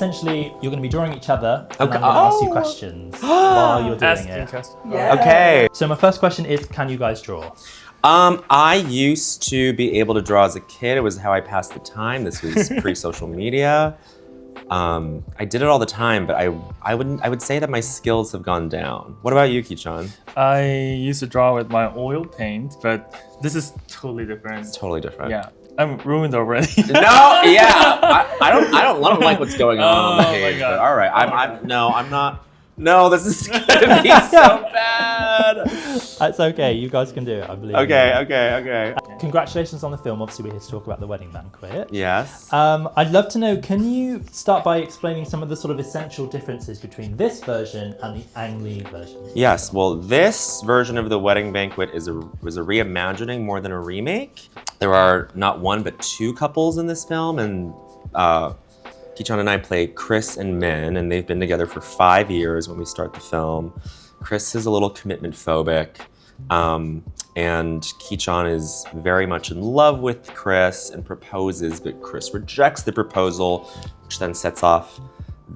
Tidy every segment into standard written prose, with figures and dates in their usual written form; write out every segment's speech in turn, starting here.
essentially, you're going to be drawing each other, and I'm going to ask you questions while you're doing it. Yeah. Okay. So my first question is, can you guys draw? I used to be able to draw as a kid. It was how I passed the time. This was pre-social media. I did it all the time, but I would say that my skills have gone down. What about you, Ki-chan? I used to draw with my oil paint, but this is totally different. It's totally different. Yeah, I'm ruined already. No, yeah, I don't like what's going on the page. my God. But all right, I'm not. No, this is gonna be so bad. That's okay. You guys can do it. I believe. Okay. Congratulations on the film. Obviously, we're here to talk about The Wedding Banquet. Yes. I'd love to know, can you start by explaining some of the sort of essential differences between this version and the Ang Lee version? Yes. Well, this version of The Wedding Banquet was a reimagining more than a remake. There are not one but two couples in this film, and Ki-chan and I play Chris and Min, and they've been together for 5 years when we start the film. Chris is a little commitment phobic, and Ki-chan is very much in love with Chris and proposes, but Chris rejects the proposal, which then sets off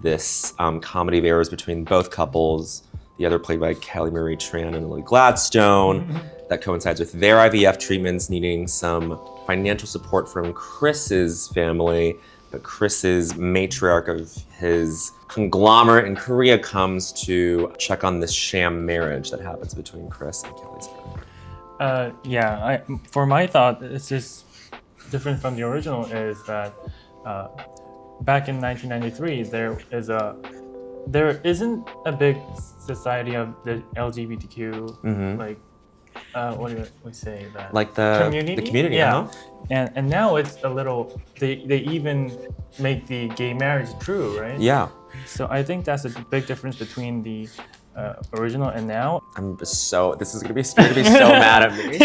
this comedy of errors between both couples, the other played by Kelly Marie Tran and Lily Gladstone, that coincides with their IVF treatments needing some financial support from Chris's family. But Chris's matriarch of his conglomerate in Korea comes to check on this sham marriage that happens between Chris and Kelly's family. For my thought, it's just different from the original is that back in 1993, there isn't a big society of the LGBTQ, like, what do we say that? Like the community, yeah. And now it's a little, they even make the gay marriage true, right? Yeah. So I think that's a big difference between the original and now. This is gonna be so mad at me.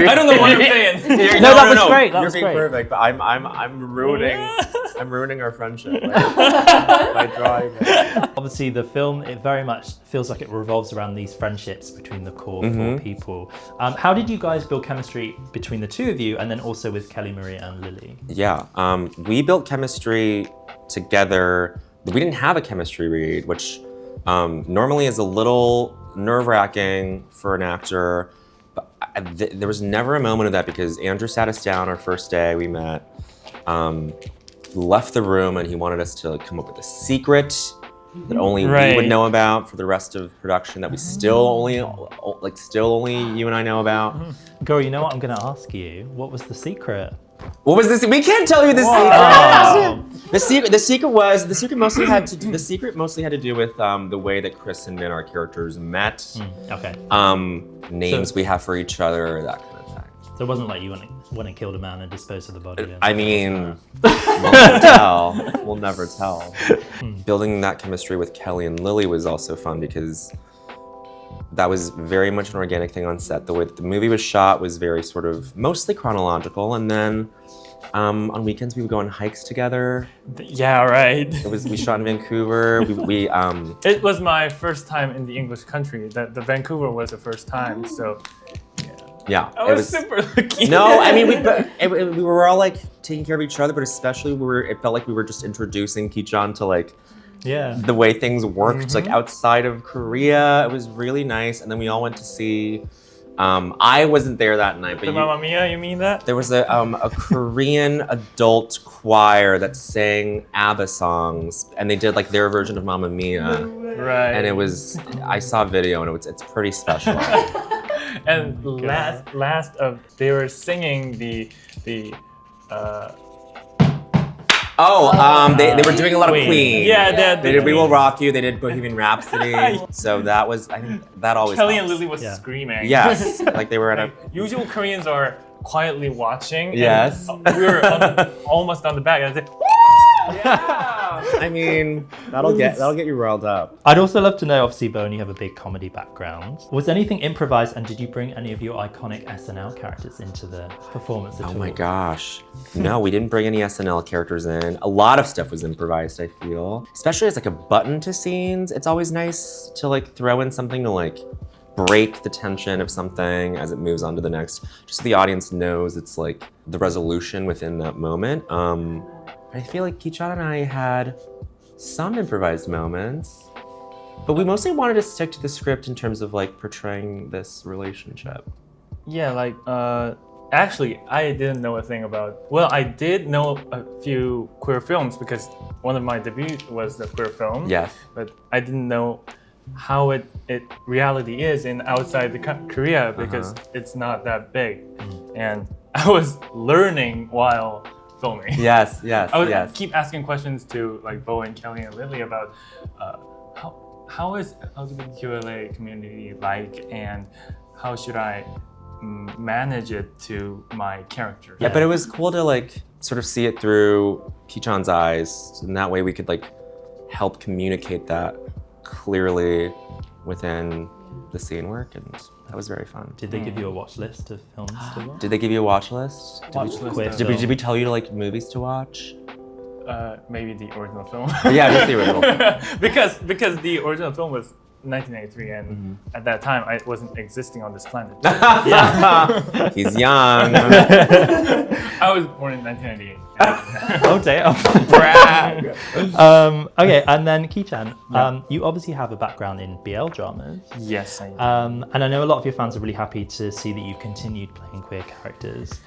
I don't know what you're saying. No, that was great. That was being great. perfect, but I'm ruining our friendship by drawing it. Obviously, the film, it very much feels like it revolves around these friendships between the core four people. How did you guys build chemistry between the two of you, and then also with Kelly Marie and Lily? Yeah, we built chemistry together. We didn't have a chemistry read, which normally is a little nerve-wracking for an actor, but there was never a moment of that because Andrew sat us down our first day we met, left the room, and he wanted us to come up with a secret that only we would know about for the rest of production, that we still only you and I know about. Girl, you know what I'm gonna ask you? What was the secret? What was this? We can't tell you the secret. The secret mostly had to do with the way that Chris and Min, our characters, met. Okay. Names we have for each other, that kind of thing. So it wasn't like you went and killed a man and disposed of the body. I mean, we'll never tell. We'll never tell. Building that chemistry with Kelly and Lily was also fun because that was very much an organic thing on set. The way that the movie was shot was very sort of mostly chronological, and then on weekends we would go on hikes together. Yeah, right. We shot in Vancouver. It was my first time in the English country. The Vancouver was the first time, so. Yeah, I was super lucky. No, I mean we were all like taking care of each other, but especially it felt like we were just introducing Ki-chan to like the way things worked like outside of Korea. It was really nice, and then we all went to see. I wasn't there that night, but Mamma Mia, you mean that? There was a Korean adult choir that sang ABBA songs, and they did like their version of Mamma Mia. Right. And I saw a video, and it's pretty special. And they were singing the they were doing a lot of Queen. Yeah, they did We Will Rock You, they did Bohemian Rhapsody. So that was, I think that always Kelly helps. and Lily was screaming. Yes, like they were at a... Usual Koreans are quietly watching. Yes. We were almost on the back, and I said, yeah. I mean, that'll get you riled up. I'd also love to know, obviously, Bowen, you have a big comedy background. Was anything improvised, and did you bring any of your iconic SNL characters into the performance at all? Oh my gosh. No, we didn't bring any SNL characters in. A lot of stuff was improvised, I feel. Especially as like a button to scenes. It's always nice to like throw in something to like break the tension of something as it moves on to the next, just so the audience knows it's like the resolution within that moment. I feel like Ki-chan and I had some improvised moments, but we mostly wanted to stick to the script in terms of like portraying this relationship. Yeah, like actually, I didn't know a thing about. Well, I did know a few queer films because one of my debuts was the queer film. Yes. But I didn't know how it reality is in outside the Korea because it's not that big, and I was learning while filming. Yes. I would keep asking questions to like Bowen, Kelly, and Lily about how is LGBTQLA community like, and how should I manage it to my character. Yeah, but it was cool to like sort of see it through Ki-chan's eyes, and that way we could like help communicate that clearly within the scene work, and that was very fun. Did they give you a watch list of films to watch? Did they give you a watch list? Did we tell you to like movies to watch? Maybe the original film. Yeah, just the original. because the original film was 1983, and at that time I wasn't existing on this planet. Yeah, he's young. I was born in 1998. Oh damn! Brag. Okay, and then Ki-chan, you obviously have a background in BL dramas. Yes, I do. And I know a lot of your fans are really happy to see that you continued playing queer characters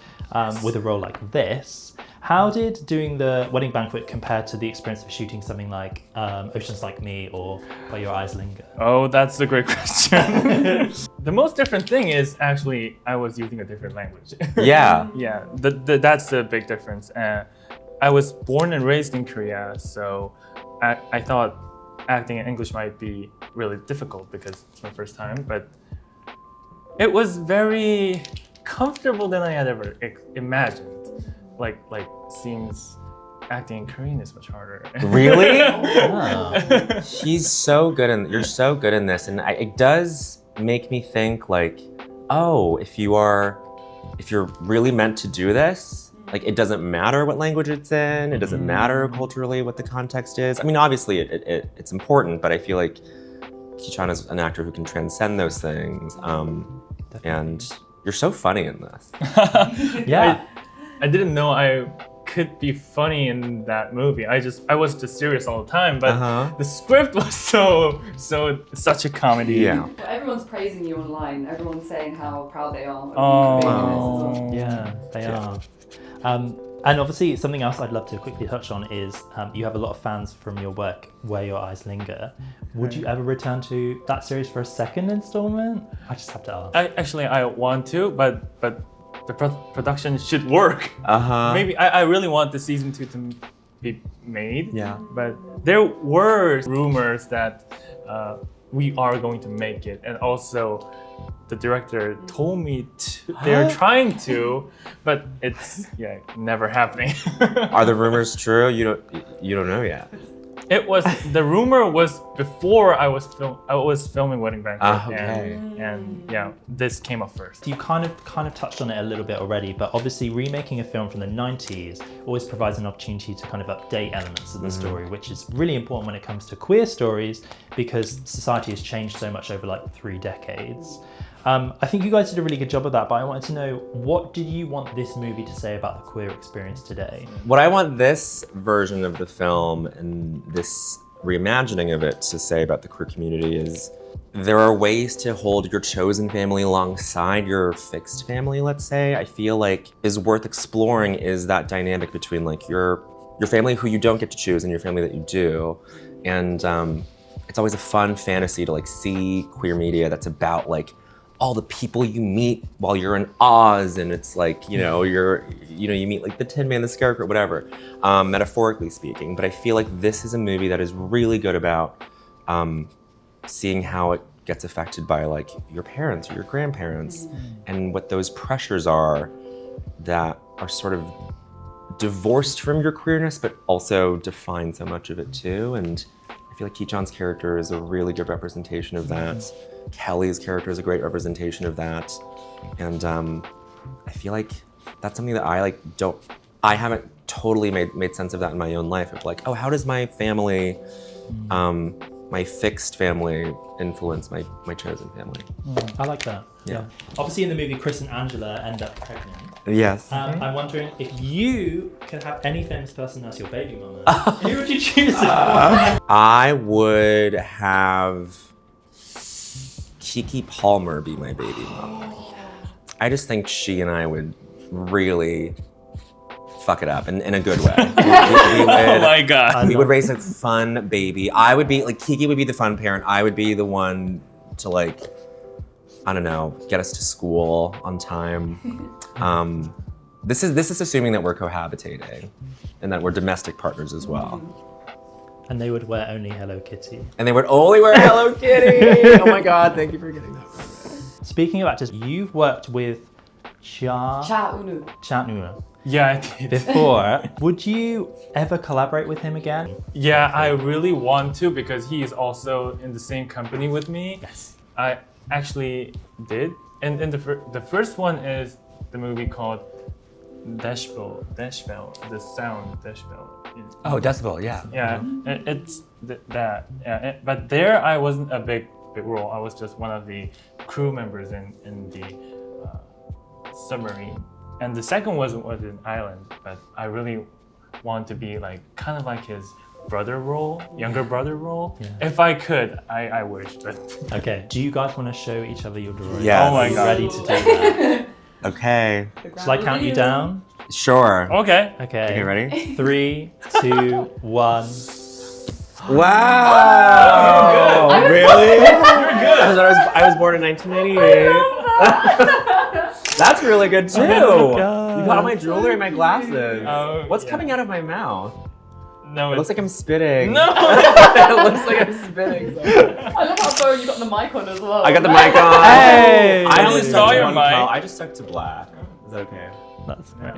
with a role like this. How did doing the Wedding Banquet compare to the experience of shooting something like Oceans Like Me or Where Your Eyes Linger? Oh, that's a great question. The most different thing is actually I was using a different language. Yeah. Yeah, that's the big difference. I was born and raised in Korea, so I thought acting in English might be really difficult because it's my first time, but it was very comfortable than I had ever imagined. Like seems acting in Korean is much harder. Really? Oh. He's so good, and you're so good in this, and it does make me think like, oh, if you're really meant to do this, like it doesn't matter what language it's in, it doesn't matter culturally what the context is. I mean, obviously it's important, but I feel like Ki-chan is an actor who can transcend those things, and you're so funny in this. Yeah. I didn't know I could be funny in that movie. I was just serious all the time, but the script was such a comedy. Yeah. Well, everyone's praising you online. Everyone's saying how proud they are. Oh. Yeah, they are. And obviously, something else I'd love to quickly touch on is you have a lot of fans from your work, Where Your Eyes Linger. Would you ever return to that series for a second installment? I just have to ask. I want to, but the production should work. Maybe I really want the season 2 to be made. Yeah. But there were rumors that we are going to make it, and also the director told me they're trying to, but it's never happening. Are the rumors true? You don't know yet. The rumor was before I was filming Wedding Banquet, okay. and this came up first. You kind of touched on it a little bit already, but obviously remaking a film from the 90s always provides an opportunity to kind of update elements of the story, which is really important when it comes to queer stories because society has changed so much over like 3 decades. I think you guys did a really good job of that, but I wanted to know, what did you want this movie to say about the queer experience today? What I want this version of the film and this reimagining of it to say about the queer community is there are ways to hold your chosen family alongside your fixed family, let's say. I feel like is worth exploring is that dynamic between like your family who you don't get to choose and your family that you do. And it's always a fun fantasy to like see queer media that's about like all the people you meet while you're in Oz, and it's like, you meet like the Tin Man, the Scarecrow, whatever, metaphorically speaking. But I feel like this is a movie that is really good about seeing how it gets affected by like your parents or your grandparents and what those pressures are that are sort of divorced from your queerness, but also define so much of it too. And I feel like Ki-chan's character is a really good representation of that. Kelly's character is a great representation of that. And I feel like that's something that I haven't totally made sense of that in my own life, of like, oh, how does my family my fixed family influence my chosen family. I like that. Yeah. Obviously, in the movie, Chris and Angela end up pregnant. Yes. I'm wondering if you could have any famous person as your baby mama, who would you choose? I would have Kiki Palmer be my baby mama. I just think she and I would really fuck it up in a good way. Oh my god. We would raise a fun baby. I would be like, Kiki would be the fun parent. I would be the one to like, I don't know, get us to school on time. This is assuming that we're cohabitating and that we're domestic partners as well. And they would wear only Hello Kitty. And they would only wear Hello Kitty. Oh my God, thank you for getting that right. Speaking of actors, you've worked with Cha Unu. Unu Yeah, I did. before. Would you ever collaborate with him again? Yeah, I really want to because he is also in the same company with me. Yes. I actually did. And the first one is the movie called Decibel, the sound Decibel. Oh, Decibel, yeah. Yeah, it's that. Yeah, but there I wasn't a big role. I was just one of the crew members in the submarine. And the second was in Ireland, but I really want to be like kind of like his brother role, younger brother role. Yeah. If I could, I wish. But Okay. Do you guys want to show each other your drawings? Yes. Oh my Are you God. ready to do that? Okay, Shall I count you down? sure. okay. Okay. Okay, ready? 3, 2, 1. Wow! I'm Really? I was born in 1998. That's really good too. Oh my God. You got all my jewelry and my glasses. Oh, What's yeah. coming out of my mouth? No, It looks like I'm spitting. no. It looks like I'm spitting. I love how Bowen, you got the mic on as well. I got the mic on. Hey! I I only just stuck saw to your one mic. color. I just stuck to black. Is that okay? That's great.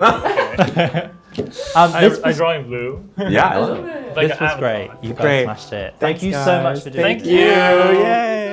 Okay. This I was, draw in blue. Yeah, I I love love it. it. Like this an was avatar. great. You guys Great. smashed it. Thanks, Thank you so much guys. for doing Thank this. you. Yay!